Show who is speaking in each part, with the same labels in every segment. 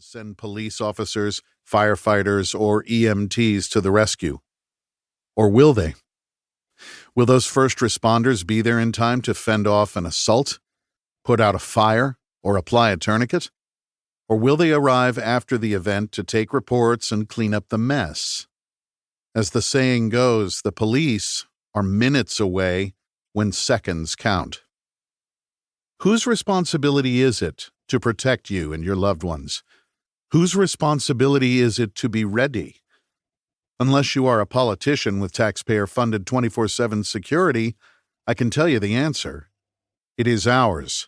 Speaker 1: send police officers, firefighters, or EMTs to the rescue? Or will they? Will those first responders be there in time to fend off an assault, put out a fire, or apply a tourniquet? Or will they arrive after the event to take reports and clean up the mess? As the saying goes, the police are minutes away when seconds count. Whose responsibility is it to protect you and your loved ones? Whose responsibility is it to be ready? Unless you are a politician with taxpayer-funded 24/7 security, I can tell you the answer. It is ours.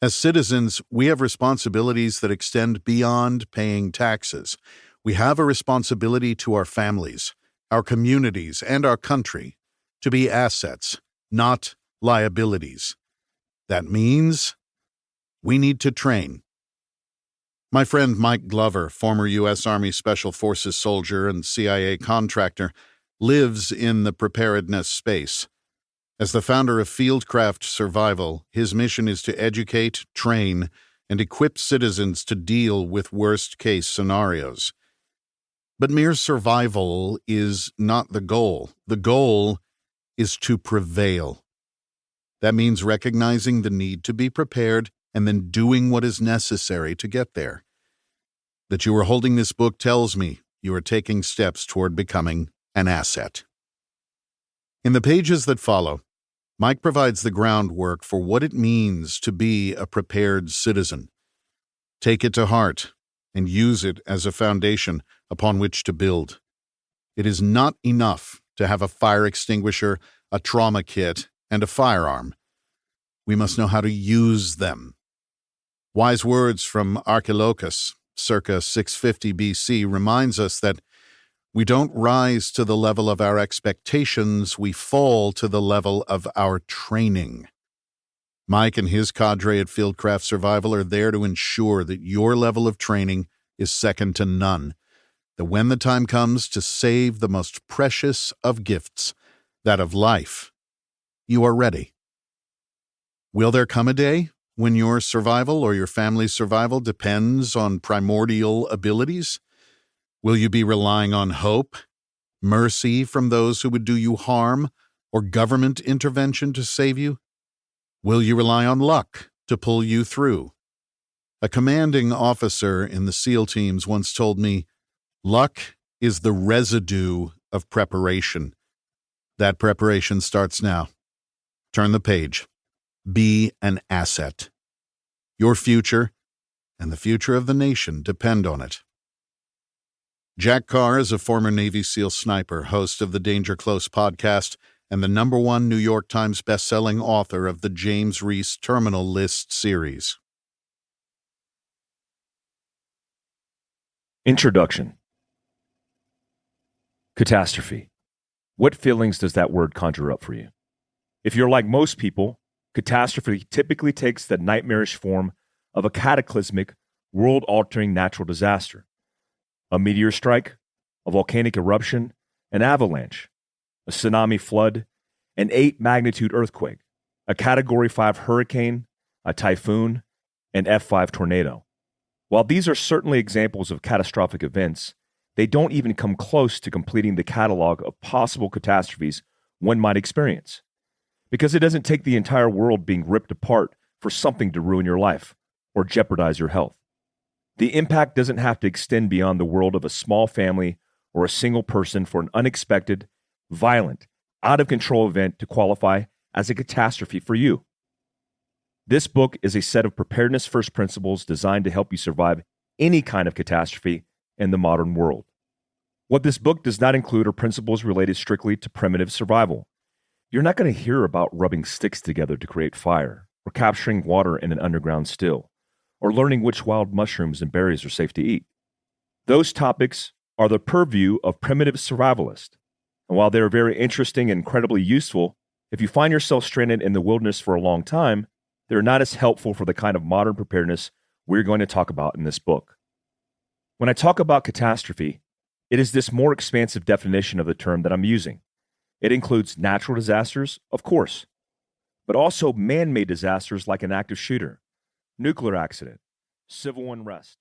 Speaker 1: As citizens, we have responsibilities that extend beyond paying taxes. We have a responsibility to our families, our communities, and our country to be assets, not liabilities. That means we need to train. My friend Mike Glover, former U.S. Army Special Forces soldier and CIA contractor, lives in the preparedness space. As the founder of Fieldcraft Survival, his mission is to educate, train, and equip citizens to deal with worst-case scenarios. But mere survival is not the goal. The goal is to prevail. That means recognizing the need to be prepared and then doing what is necessary to get there. That you are holding this book tells me you are taking steps toward becoming an asset. In the pages that follow, Mike provides the groundwork for what it means to be a prepared citizen. Take it to heart and use it as a foundation upon which to build. It is not enough to have a fire extinguisher, a trauma kit, and a firearm. We must know how to use them. Wise words from Archilochus, circa 650 BC, reminds us that we don't rise to the level of our expectations, we fall to the level of our training. Mike and his cadre at Fieldcraft Survival are there to ensure that your level of training is second to none, that when the time comes to save the most precious of gifts, that of life, you are ready. Will there come a day when your survival or your family's survival depends on primordial abilities? Will you be relying on hope, mercy from those who would do you harm, or government intervention to save you? Will you rely on luck to pull you through? A commanding officer in the SEAL teams once told me, "Luck is the residue of preparation." That preparation starts now. Turn the page. Be an asset. Your future and the future of the nation depend on it. Jack Carr is a former Navy SEAL sniper, host of the Danger Close podcast, and the #1 New York Times bestselling author of the James Reese Terminal List series.
Speaker 2: Introduction. Catastrophe. What feelings does that word conjure up for you? If you're like most people, catastrophe typically takes the nightmarish form of a cataclysmic, world-altering natural disaster. A meteor strike, a volcanic eruption, an avalanche, a tsunami flood, an 8-magnitude earthquake, a Category 5 hurricane, a typhoon, an F5 tornado. While these are certainly examples of catastrophic events, they don't even come close to completing the catalog of possible catastrophes one might experience. Because it doesn't take the entire world being ripped apart for something to ruin your life or jeopardize your health. The impact doesn't have to extend beyond the world of a small family or a single person for an unexpected, violent, out-of-control event to qualify as a catastrophe for you. This book is a set of preparedness first principles designed to help you survive any kind of catastrophe in the modern world. What this book does not include are principles related strictly to primitive survival. You're not going to hear about rubbing sticks together to create fire, or capturing water in an underground still, or learning which wild mushrooms and berries are safe to eat. Those topics are the purview of primitive survivalists. And while they're very interesting and incredibly useful, if you find yourself stranded in the wilderness for a long time, they're not as helpful for the kind of modern preparedness we're going to talk about in this book. When I talk about catastrophe, it is this more expansive definition of the term that I'm using. It includes natural disasters, of course, but also man-made disasters like an active shooter, nuclear accident, civil unrest,